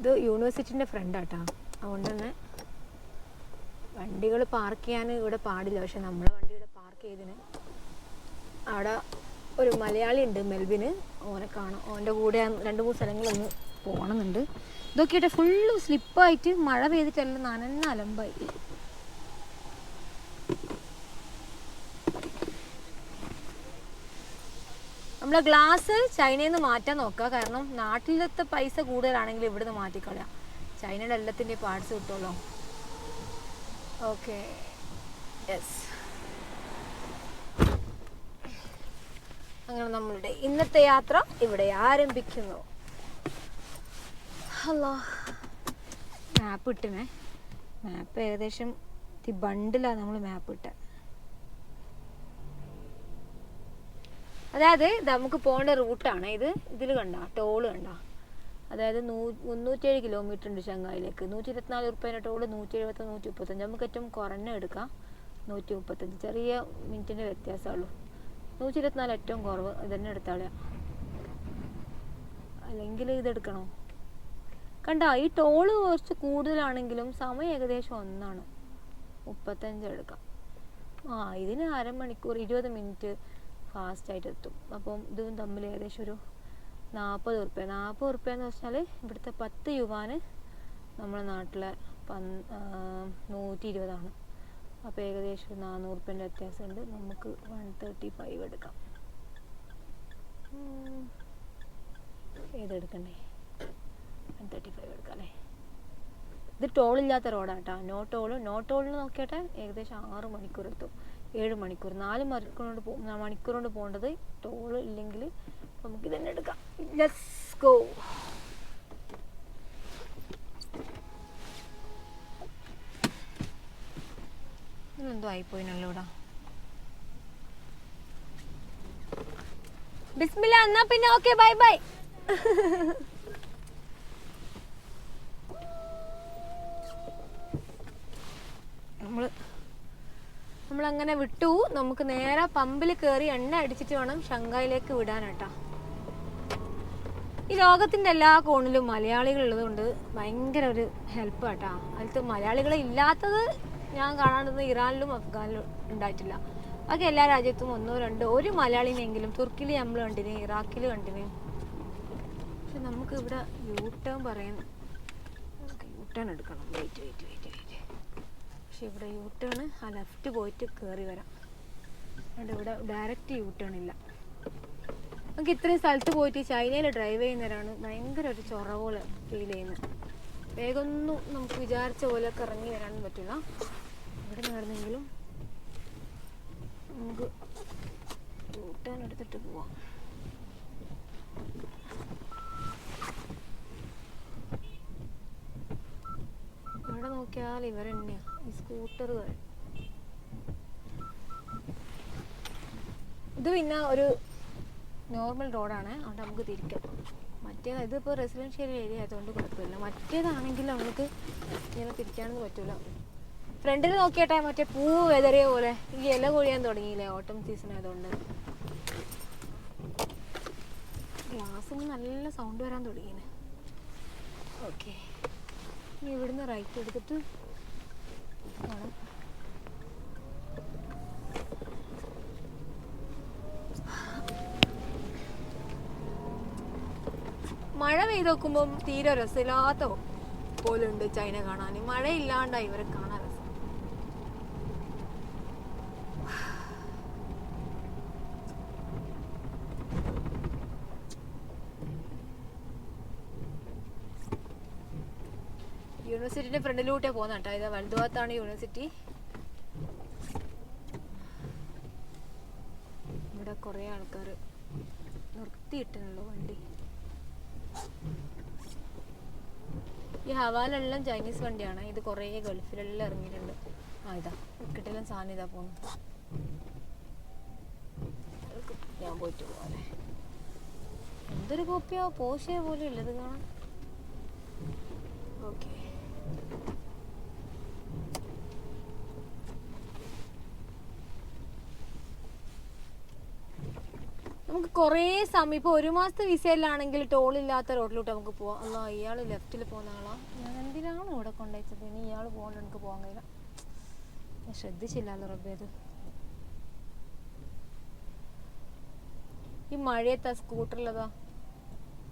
ഇത് യൂണിവേഴ്സിറ്റിൻ്റെ ഫ്രണ്ടാട്ടാ. അതുകൊണ്ട് തന്നെ വണ്ടികൾ പാർക്ക് ചെയ്യാൻ ഇവിടെ പാടില്ല. പക്ഷെ നമ്മളെ വണ്ടി ഇവിടെ പാർക്ക് ചെയ്തിന്. അവിടെ ഒരു മലയാളി ഉണ്ട്, മെൽബിന്. ഓനെ കാണാം. ഓൻ്റെ കൂടെ 2-3 സ്ഥലങ്ങളൊന്ന് പോകണമെന്നുണ്ട്. ഇതൊക്കെയായിട്ട് ഫുള്ള് സ്ലിപ്പായിട്ട് മഴ പെയ്തിട്ടെല്ലാം നനഞ്ഞ അലമ്പായി. നമ്മളെ ഗ്ലാസ് ചൈനയിൽ നിന്ന് മാറ്റാൻ നോക്കുക. കാരണം നാട്ടിലത്തെ പൈസ കൂടുതലാണെങ്കിൽ ഇവിടുന്ന് മാറ്റിക്കളയാം. ചൈനയുടെ എല്ലാത്തിൻ്റെ പാർട്സ് കിട്ടുമല്ലോ. Okay, yes. അങ്ങനെ നമ്മളുടെ ഇന്നത്തെ യാത്ര ഇവിടെ ആരംഭിക്കുന്നു. ഹലോ, മാപ്പ് ഇട്ടിനെ. മാപ്പ് ഏകദേശം ബണ്ടിലാണ് നമ്മൾ മാപ്പ് ഇട്ടത്. അതായത് നമുക്ക് പോകേണ്ട റൂട്ടാണ് ഇത്. ഇതിൽ കണ്ട ടോള് കണ്ട. അതായത് 307 കിലോമീറ്റർ ഉണ്ട് ഷങ്കായിലേക്ക്. 124 റുപ്യേൻ്റെ ടോള്, 170, 135. നമുക്ക് ഏറ്റവും കുറഞ്ഞ എടുക്കാം 135. ചെറിയ മിനിറ്റിൻ്റെ വ്യത്യാസമുള്ളൂ. 124 ഏറ്റവും കുറവ്. ഇതന്നെ എടുത്താളെ, അല്ലെങ്കിൽ ഇതെടുക്കണോ? കണ്ട, ഈ ടോള് കുറച്ച് കൂടുതലാണെങ്കിലും സമയം ഏകദേശം ഒന്നാണ്. 35 എടുക്കാം. ഇതിന് അരമണിക്കൂർ 20 മിനിറ്റ് ഫാസ്റ്റായിട്ട് എത്തും. അപ്പം ഇതും തമ്മിൽ ഏകദേശം ഒരു 40 റുപ്യ. 40 റുപ്യ എന്ന് വെച്ചാൽ ഇവിടുത്തെ 10 യുവാന് നമ്മുടെ നാട്ടിലെ 120 അപ്പോൾ ഏകദേശം 400 റുപ്യേൻ്റെ വ്യത്യാസമുണ്ട്. നമുക്ക് 135 എടുക്കാം. ഏതെടുക്കണ്ടേ? 135 എടുക്കാം അല്ലേ? ഇത് ടോളില്ലാത്ത റോഡാട്ടോ. നോ ടോളിന് നോക്കിയാട്ടെ ഏകദേശം 6 മണിക്കൂർ എത്തും. 7 മണിക്കൂർ, 4 മണിക്കൂർ കൊണ്ട് പോകേണ്ടത്. ടോള് ഇല്ലെങ്കിൽ നമുക്ക് ഇതന്നെ എടുക്കാം. Let's go. എന്തോ ആയിപ്പോയിനല്ലോ ഇവിടെ. ബിസ്മില്ല. എന്നാ പിന്നെ ഓക്കെ, ബൈ ബൈ. നമ്മളങ്ങനെ വിട്ടു. നമുക്ക് നേരെ പമ്പിൽ കയറി എണ്ണ അടിച്ചിട്ട് വേണം ഷങ്കായിലേക്ക് വിടാനാട്ടാ. ഈ ലോകത്തിൻ്റെ എല്ലാ കോണിലും മലയാളികൾ ഉള്ളതുകൊണ്ട് ഭയങ്കര ഒരു ഹെൽപ്പ് ആട്ടാ. അതിലത്ത് മലയാളികളെ ഇല്ലാത്തത് ഞാൻ കാണാണ്ടത് ഇറാനിലും അഫ്ഗാനിലും ഉണ്ടായിട്ടില്ല. ബാക്കി എല്ലാ രാജ്യത്തും 1-2 ഒരു മലയാളിനെങ്കിലും. തുർക്കിയിൽ നമ്മൾ കണ്ടിന്, ഇറാഖിൽ കണ്ടിന്. പക്ഷെ നമുക്ക് ഇവിടെ യൂട്ടേൺ പറയുന്നു. യൂട്ടേൺ എടുക്കണം. വെയിറ്റ്. പക്ഷെ ഇവിടെ യൂട്ടേൺ ആ ലെഫ്റ്റ് പോയിട്ട് കയറി വരാം. അതുകൊണ്ട് ഇവിടെ ഡയറക്റ്റ് യൂട്ടേൺ ഇല്ല. നമുക്ക് ഇത്രയും സ്ഥലത്ത് പോയിട്ട് ചൈനയിൽ ഡ്രൈവ് ചെയ്യുന്നവരാണ് ഭയങ്കര ഒരു ചൊറ പോലെ ഫീൽ ചെയ്യുന്നത്. വേഗമൊന്നും നമുക്ക് വിചാരിച്ച പോലെയൊക്കെ ഇറങ്ങി വരാനും പറ്റില്ല. ഇവിടെ നടന്നെങ്കിലും നമുക്ക് യൂട്ടേൺ എടുത്തിട്ട് പോവാം. ഇവിടെ നോക്കിയാൽ ഇവർ തന്നെയാണ് ഈ സ്കൂട്ടറുകൾ. ഇത് പിന്നെ ഒരു നോർമൽ റോഡാണ്. അതുകൊണ്ട് നമുക്ക് തിരിക്കാം. ഇതിപ്പോൾ റെസിഡൻഷ്യൽ ഏരിയ ആയതുകൊണ്ട് കുഴപ്പമില്ല. മറ്റേതാണെങ്കിൽ നമുക്ക് ഇങ്ങനെ തിരിക്കാനൊന്നും പറ്റില്ല. ഫ്രണ്ടിൽ നോക്കിയാട്ടെ മറ്റേ പൂ വെതറിയ പോലെ ഈ ഇല കൊഴിയാൻ തുടങ്ങിയില്ലേ, ഓട്ടം സീസൺ ആയതുകൊണ്ട്. ഗ്ലാസ്സിന് നല്ല സൗണ്ട് വരാൻ തുടങ്ങിയത്. ഓക്കെ, ഇനി ഇവിടുന്ന് റൈറ്റ് എടുത്തിട്ട് വേണം. മഴ പെയ്ത് നോക്കുമ്പം തീരെ രസമില്ലാത്ത പോലെ ഉണ്ട് ചൈന കാണാൻ. മഴയില്ലാണ്ടായി ഇവരെ കാണാൻ രസം. യൂണിവേഴ്സിറ്റിന്റെ ഫ്രണ്ടിലൂട്ടേ പോകുന്ന കേട്ടോ. ഇത് വലതുഭാഗത്താണ് യൂണിവേഴ്സിറ്റി. ഇവിടെ കുറേ ആൾക്കാർ നിർത്തിയിട്ടുണ്ടല്ലോ വണ്ടി. ഈ ഹവാലെല്ലാം ചൈനീസ് വണ്ടിയാണ്. ഇത് കുറേ ഗൾഫിലെല്ലാം ഇറങ്ങിയിട്ടുണ്ട്. ഇതാ കിട്ടെല്ലാം സാധനം ഇതാ പോകുന്നു. ഞാൻ പോയിട്ട് പോകാല്ലേ. എന്തൊരു കോപ്പിയോ പോഷേ പോലെ ഉള്ളത് കാണാൻ. ഓക്കെ, നമുക്ക് കുറേ സമയം ഇപ്പോൾ 1 മാസത്തെ വിസയിലാണെങ്കിൽ ടോളില്ലാത്ത റോഡിലോട്ട് നമുക്ക് പോവാം. അല്ല ഇയാൾ ലെഫ്റ്റിൽ പോകുന്ന ആളാ. ഞാൻ എന്തിനാണ് ഇവിടെ കൊണ്ടുവച്ചത്? ഇനി ഇയാൾ പോകണ്ട, എനിക്ക് പോകാൻ കഴിയില്ല. ഞാൻ ശ്രദ്ധിച്ചില്ലല്ലോ റബ്ബേത്. ഈ മഴയത്ത് ആ സ്കൂട്ടറിലതാ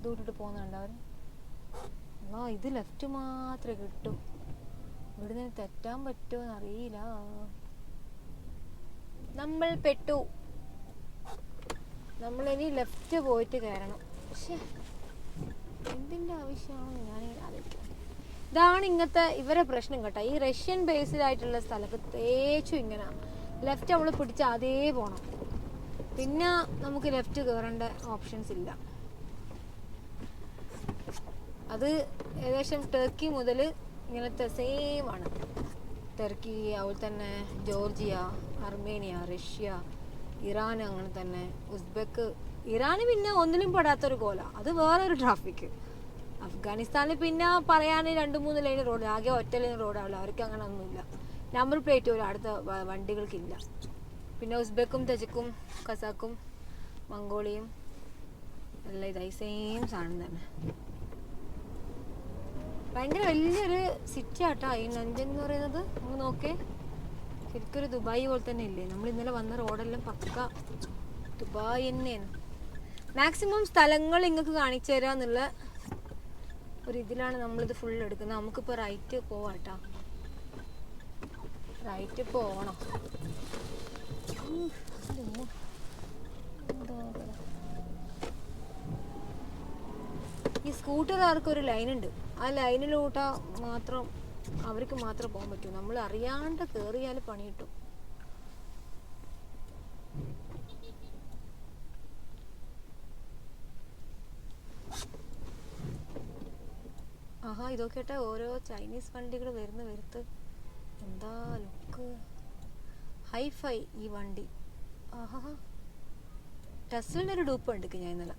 ദൂരിട്ട് പോകുന്നുണ്ട് അവർ. ആ ഇത് ലെഫ്റ്റ് മാത്രമേ കിട്ടൂ. ഇവിടുന്ന് തെറ്റാൻ പറ്റുമോ എന്നറിയില്ല. നമ്മൾ പെട്ടു. നമ്മളിനി ലെഫ്റ്റ് പോയിട്ട് കയറണം. പക്ഷെ എന്തിൻ്റെ ആവശ്യമാണെന്ന് ഞാനിങ്ങനെ ആലോചിക്കാം. ഇതാണ് ഇങ്ങനത്തെ ഇവരെ പ്രശ്നം കേട്ടോ. ഈ റഷ്യൻ ബേസ്ഡ് ആയിട്ടുള്ള സ്ഥലത്ത് തേച്ചും ഇങ്ങനെ ലെഫ്റ്റ് നമ്മൾ പിടിച്ച് അതേ പോകണം. പിന്നെ നമുക്ക് ലെഫ്റ്റ് കയറേണ്ട ഓപ്ഷൻസ് ഇല്ല. അത് ഏകദേശം ടർക്കി മുതൽ ഇങ്ങനത്തെ സെയിം ആണ്. ടർക്കി, അതുപോലെ തന്നെ ജോർജിയ, അർമേനിയ, റഷ്യ, ഇറാൻ, അങ്ങനെ തന്നെ ഉസ്ബെക്ക്. ഇറാന് പിന്നെ ഒന്നിലും പെടാത്തൊരു കോല, അത് വേറൊരു ട്രാഫിക്. അഫ്ഗാനിസ്ഥാനിൽ പിന്നെ പറയാൻ 2-3 ലൈൻ റോഡ്, ആകെ ഒറ്റ ലൈൻ റോഡാണല്ലോ. അവർക്ക് അങ്ങനെ ഒന്നുമില്ല. നമ്പർ പ്ലേറ്റ് പോലും അടുത്ത വണ്ടികൾക്കില്ല. പിന്നെ ഉസ്ബെക്കും തജിക്കും കസാക്കും മംഗോളിയും എല്ലാം ഇതായി സെയിം സാധനം തന്നെ. ഭയങ്കര വലിയൊരു സിറ്റി ആട്ടോ ഈ നഞ്ചൻ എന്ന് പറയുന്നത്. നമുക്ക് നോക്കേ, ശരിക്കൊരു ദുബായ് പോലെ തന്നെ ഇല്ലേ? നമ്മൾ ഇന്നലെ വന്ന റോഡെല്ലാം പക്ക ദുബായ് തന്നെയാണ്. മാക്സിമം സ്ഥലങ്ങൾ നിങ്ങൾക്ക് കാണിച്ചു തരാം എന്നുള്ള ഒരു ഇതിലാണ് നമ്മളിത് ഫുൾ എടുക്കുന്നത്. നമുക്കിപ്പോൾ റൈറ്റ് പോവാട്ടോ. റൈറ്റ് പോകണം. ഈ സ്കൂട്ടറുകാർക്ക് ഒരു ലൈനുണ്ട്. ആ ലൈനിലൂട്ടാ മാത്രം അവർക്ക് മാത്രം പോകാൻ പറ്റൂ. നമ്മൾ അറിയാണ്ട് കയറിയാൽ പണി കിട്ടും. ആഹാ, ഇതൊക്കെ കേട്ടാ ഓരോ ചൈനീസ് വണ്ടികൾ വരുന്ന വരുത്ത് എന്താ ലുക്ക്, ഹൈഫൈ ഈ വണ്ടി. ആഹാ, ടെസ്ലയുടെ ഒരു ഡൂപ്പ് ഉണ്ട് ഞാൻ ഇന്നലെ.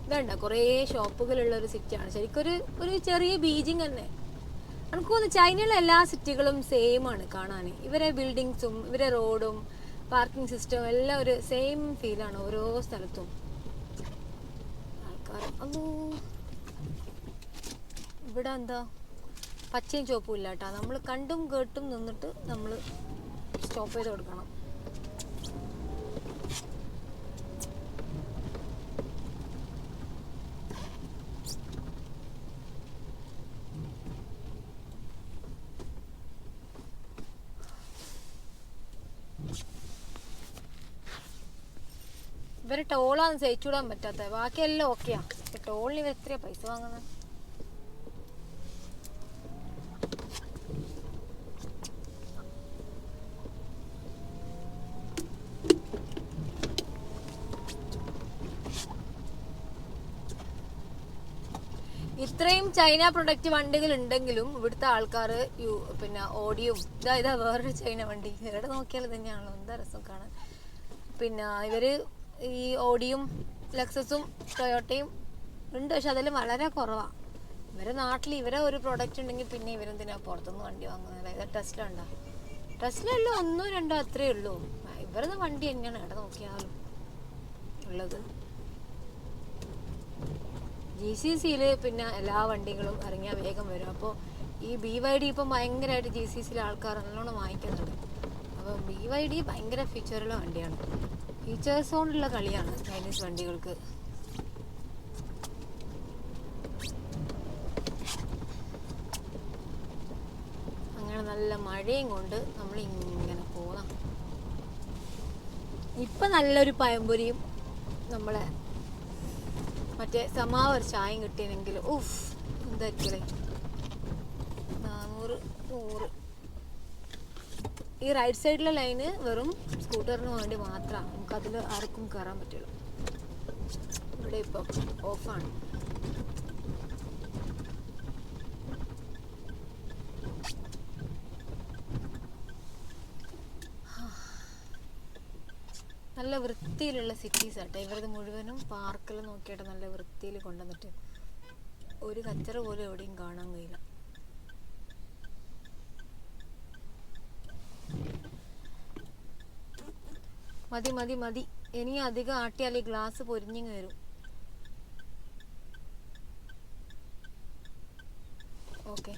ഇതണ്ട കുറേ ഷോപ്പുകളുള്ള ഒരു സിറ്റിയാണ്. ശരിക്കൊരു ചെറിയ ബീജിങ് തന്നെ. എനിക്ക് തോന്നുന്നു ചൈനയിലെ എല്ലാ സിറ്റികളും സെയിം ആണ് കാണാൻ. ഇവരെ ബിൽഡിങ്സും ഇവരെ റോഡും പാർക്കിംഗ് സിസ്റ്റം എല്ലാം ഒരു സെയിം ഫീലാണ് ഓരോ സ്ഥലത്തും. ആൾക്കാർ അല്ലോ ഇവിടെ എന്താ പച്ചയും ചുവപ്പും ഇല്ല കേട്ടോ. നമ്മൾ കണ്ടും കേട്ടും നിന്നിട്ട് നമ്മൾ സ്റ്റോപ്പ് ചെയ്ത് കൊടുക്കണം. ഇവര് ടോളാന്ന് സഹിച്ചുവിടാൻ പറ്റാത്ത, ബാക്കിയെല്ലാം ഓക്കെയാ. ടോളിന് ഇവർ എത്രയാ പൈസ വാങ്ങുന്നത്? ഇത്രയും ചൈന പ്രൊഡക്റ്റ് വണ്ടികൾ ഉണ്ടെങ്കിലും ഇവിടുത്തെ ആൾക്കാർ പിന്നെ ഓടിയും ഇതാ വേറൊരു ചൈന വണ്ടി എവിടെ നോക്കിയാലും തന്നെയാണല്ലോ, എന്താ രസം കാണാൻ. പിന്നെ ഇവര് ഈ ഓഡിയും ലെക്സസും ടൊയോട്ടയും ഉണ്ട്, പക്ഷെ അതെല്ലാം വളരെ കുറവാണ്. ഇവരെ നാട്ടിൽ ഇവരെ ഒരു പ്രൊഡക്റ്റ് ഉണ്ടെങ്കിൽ പിന്നെ ഇവരെന്തിനാ പുറത്തുനിന്ന് വണ്ടി വാങ്ങുന്നത്? അതായത് ടെസ്ല ഉണ്ടോ? ടെസ്ല എല്ലാം 1-2 അത്രേ ഉള്ളൂ. ഇവരുടെ വണ്ടി തന്നെയാണ് എവിടെ നോക്കിയാലും ഉള്ളത്. GCCയിൽ പിന്നെ എല്ലാ വണ്ടികളും ഇറങ്ങിയാൽ വേഗം വരും. അപ്പോൾ ഈ BYD ഇപ്പം ഭയങ്കരമായിട്ട് GCCയിലെ ആൾക്കാർ നല്ലോണം വാങ്ങിക്കുന്നുണ്ട്. അപ്പോൾ BYD ഭയങ്കര ഫീച്ചറുള്ള വണ്ടിയാണ്. ഫീച്ചേഴ്സ് കൊണ്ടുള്ള കളിയാണ് ചൈനീസ് വണ്ടികൾക്ക്. അങ്ങനെ നല്ല മഴയും കൊണ്ട് നമ്മൾ ഇങ്ങനെ പോകാം. ഇപ്പം നല്ലൊരു പഴംപൊരിയും നമ്മളെ മറ്റേ സമാവർ ചായയും കിട്ടിയെങ്കിൽ ഉഫ് എന്തായിരിക്കലേ. 400 100. ഈ റൈറ്റ് സൈഡിലെ ലൈന് വെറും സ്കൂട്ടറിന് വേണ്ടി മാത്രമാണ്. നമുക്കതിൽ ആർക്കും കയറാൻ പറ്റുള്ളൂ. ഇവിടെ ഇപ്പം ഓഫാണ്. നല്ല വൃത്തിയിലുള്ള സിറ്റീസ് ആട്ടെ ഇവരത് മുഴുവനും. പാർക്കിൽ നോക്കിയിട്ട് നല്ല വൃത്തിയിൽ കൊണ്ടുവന്നിട്ട് ഒരു കച്ചറ പോലും എവിടെയും കാണാൻ കഴിയില്ല. മതി മതി മതി, ഇനി അധികം ആട്ടിയാൽ ഈ ഗ്ലാസ് പൊരിഞ്ഞിങ് വരും. ഓക്കെ,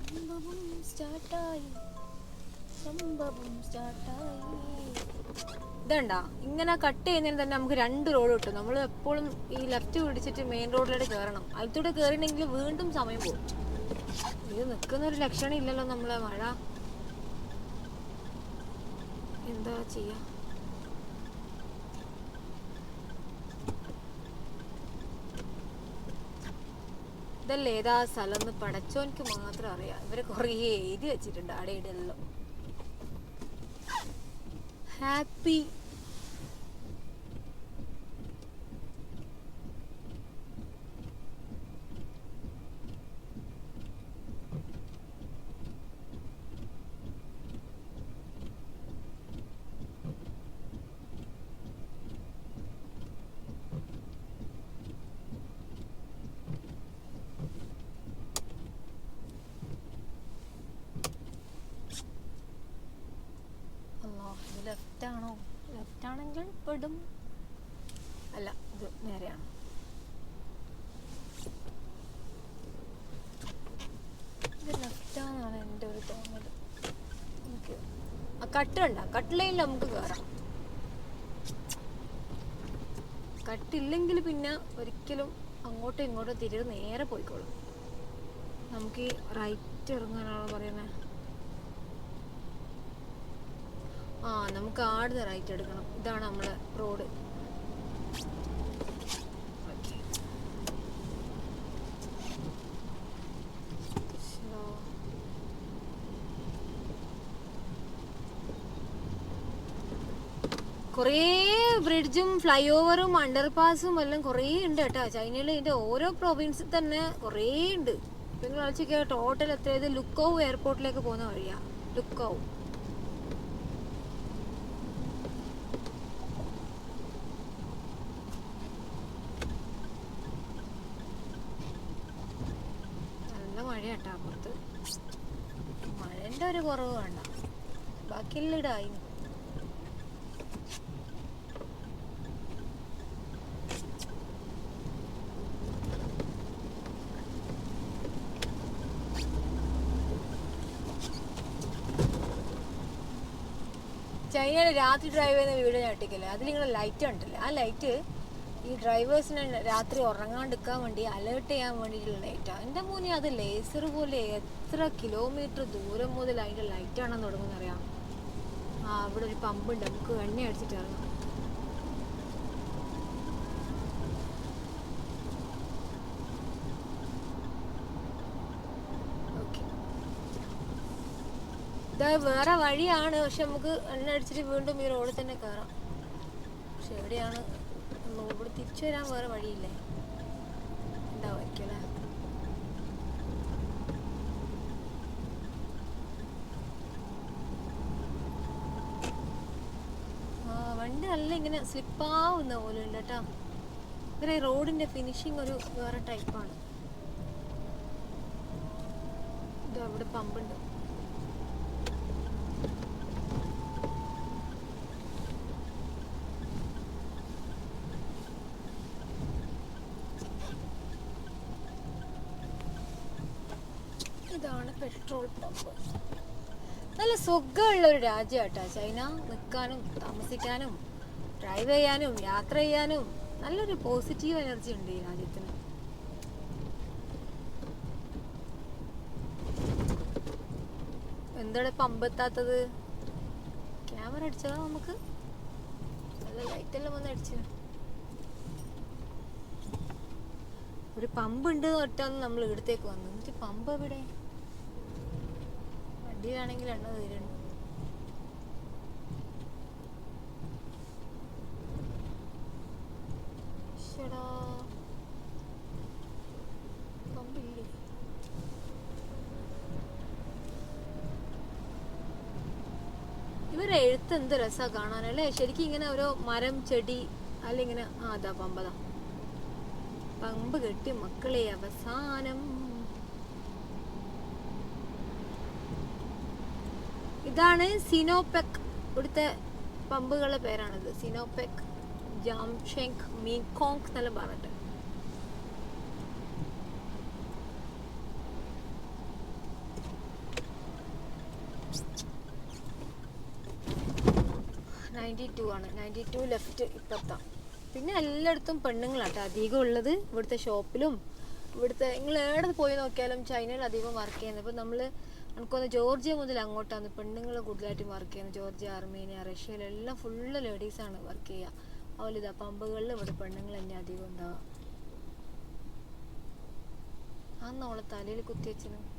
സംഭവം സ്റ്റാർട്ടായി. ഇതണ്ടാ, ഇങ്ങനെ കട്ട് ചെയ്യുന്നതിന് തന്നെ നമുക്ക് 2 റോഡ് കിട്ടും. നമ്മൾ എപ്പോഴും ഈ ലെഫ്റ്റ് പിടിച്ചിട്ട് മെയിൻ റോഡിലൂടെ കയറണം. അതിലൂടെ കയറിയിട്ടുണ്ടെങ്കിൽ വീണ്ടും സമയം പോകും. ഇത് നിൽക്കുന്ന ഒരു ലക്ഷണം ഇല്ലല്ലോ നമ്മളെ മഴ. എന്താ ചെയ്യാ? ഇതല്ലേ ഏതാ സ്ഥലം എന്ന് പടച്ചോനിക്ക് മാത്രം അറിയാം. ഇവര് കുറേ എഴുതി വെച്ചിട്ടുണ്ട് അവിടെ ഇടല്ലോ. ഹാപ്പി ലെഫ്റ്റ് ആണോ? ലെഫ്റ്റ് ആണെങ്കിൽ പെടും. അല്ല, ഇത് നേരെയാണ്. ഇത് ലെഫ്റ്റ് ആണെന്നാണ് എൻ്റെ ഒരു തോന്നൽ. എനിക്ക് ആ കട്ടുണ്ട്, കട്ടിലയിൽ നമുക്ക് കയറാം. കട്ടില്ലെങ്കിൽ പിന്നെ ഒരിക്കലും അങ്ങോട്ടും ഇങ്ങോട്ടും തിരികെ നേരെ പോയിക്കോളും. നമുക്ക് ഈ റൈറ്റ് ഇറങ്ങാനാണോ പറയുന്നത്? ആ, നമുക്ക് ആടുന്ന് റൈറ്റ് എടുക്കണം. ഇതാണ് നമ്മളെ റോഡ്. കുറേ ബ്രിഡ്ജും ഫ്ലൈ ഓവറും അണ്ടർപാസും എല്ലാം കുറേ ഉണ്ട് കേട്ടോ ചൈനയിൽ. ഇതിൻ്റെ ഓരോ പ്രൊവിൻസിൽ തന്നെ കുറേ ഉണ്ട്. നിങ്ങൾ കളിച്ചൊക്കെ ടോട്ടൽ എത്രയത്? ലുക്കോവ് എയർപോർട്ടിലേക്ക് പോകുന്ന വഴിയാ. ലുക്കോവ് മഴയാട്ടാ പുറത്ത്. മഴൻ്റെ ഒരു കുറവ് വേണ്ട, ബാക്കിയെല്ലാം ഇടായി. ചൈനയിൽ രാത്രി ഡ്രൈവ് ചെയ്യുന്ന വീഡിയോ ഞാൻ ഇട്ടിക്കില്ലേ, അതിലിങ്ങനെ ലൈറ്റ് ഉണ്ടല്ലേ, ആ ലൈറ്റ് ഈ ഡ്രൈവേഴ്സിനെ രാത്രി ഉറങ്ങാണ്ടിരിക്കാൻ വേണ്ടി അലേർട്ട് ചെയ്യാൻ വേണ്ടിയിട്ടുള്ള ലൈറ്റാണ്. എൻ്റെ മോനെ അത് ലേസർ പോലെ എത്ര കിലോമീറ്റർ ദൂരം മുതൽ അതിൻ്റെ ലൈറ്റാണെന്ന് തുടങ്ങുന്ന അറിയാം. ആ, ഇവിടെ ഒരു പമ്പുണ്ട്, നമുക്ക് എണ്ണ അടിച്ചിട്ട് ഇറങ്ങാം. ഓക്കെ, ഇത് വേറെ വഴിയാണ്, പക്ഷെ നമുക്ക് എണ്ണ അടിച്ചിട്ട് വീണ്ടും ഈ റോഡിൽ തന്നെ കയറാം. പക്ഷെ എവിടെയാണ്? ഇവിടെ തിരിച്ചു വരാൻ വേറെ വഴിയില്ലേ? ഉണ്ടാവുമായിരിക്കല്ലേ. വണ്ടി നല്ല ഇങ്ങനെ സ്ലിപ്പാവുന്ന പോലെ ഉണ്ട് കേട്ടോ. ഇങ്ങനെ റോഡിന്റെ ഫിനിഷിങ് ഒരു വേറെ ടൈപ്പാണ്. ഇത് അവിടെ പമ്പുണ്ട്. ഇതാണ് പെട്രോൾ പമ്പ്. നല്ല സുഖമുള്ള ഒരു രാജ്യമാട്ടോ ചൈന. നിൽക്കാനും താമസിക്കാനും ഡ്രൈവ് ചെയ്യാനും യാത്ര ചെയ്യാനും നല്ലൊരു പോസിറ്റീവ് എനർജി ഉണ്ട് ഈ രാജ്യത്തിന്. എന്താണ് പമ്പ് എത്താത്തത്? ക്യാമറ അടിച്ചതാ നമുക്ക്? നല്ല ലൈറ്റെല്ലാം വന്ന് അടിച്ചു. ഒരു പമ്പ് ഉണ്ട് ഒറ്റാന്ന് നമ്മൾ ഇവിടത്തേക്ക് വന്നു. എന്നിട്ട് പമ്പ് എവിടെ? വണ്ടിയിലാണെങ്കിൽ എണ്ണ തീരുന്നു. പമ്പില്ലേ? ഇവരെ എഴുത്ത് എന്ത് രസാ കാണാനല്ലേ. ശരിക്കും ഇങ്ങനെ ഓരോ മരം ചെടി അല്ലിങ്ങനെ അതാ പമ്പതാ, പമ്പ് കെട്ടി മക്കളെ അവസാനം. ഇതാണ് സിനോപെക്, ഇവിടുത്തെ പമ്പുകളുടെ പേരാണിത്. സിനോപെക്, ജാംഷെങ്, മീകോങ് എന്നെല്ലാം പറഞ്ഞിട്ട്. ആണ് 92 ലെഫ്റ്റ് ഇപ്പത്താം. പിന്നെ എല്ലായിടത്തും പെണ്ണുങ്ങളാട്ടോ അധികം ഉള്ളത്. ഇവിടുത്തെ ഷോപ്പിലും ഇവിടുത്തെ നിങ്ങൾ എവിടെ പോയി നോക്കിയാലും ചൈനയിൽ അധികം വർക്ക് ചെയ്യുന്നത്. ഇപ്പം നമ്മൾ എനിക്കൊന്ന് ജോർജിയ മുതൽ അങ്ങോട്ടാണ് പെണ്ണുങ്ങൾ കൂടുതലായിട്ടും വർക്ക് ചെയ്യുന്നത്. ജോർജിയ, അർമേനിയ, റഷ്യയിലെല്ലാം ഫുള്ള് ലേഡീസാണ് വർക്ക് ചെയ്യുക. അതുപോലെ ഇതാ പമ്പുകളിൽ ഇവിടെ പെണ്ണുങ്ങൾ തന്നെ അധികം ഉണ്ടാവുക. അന്നോളെ തലയിൽ കുത്തി വെച്ചിരുന്നു.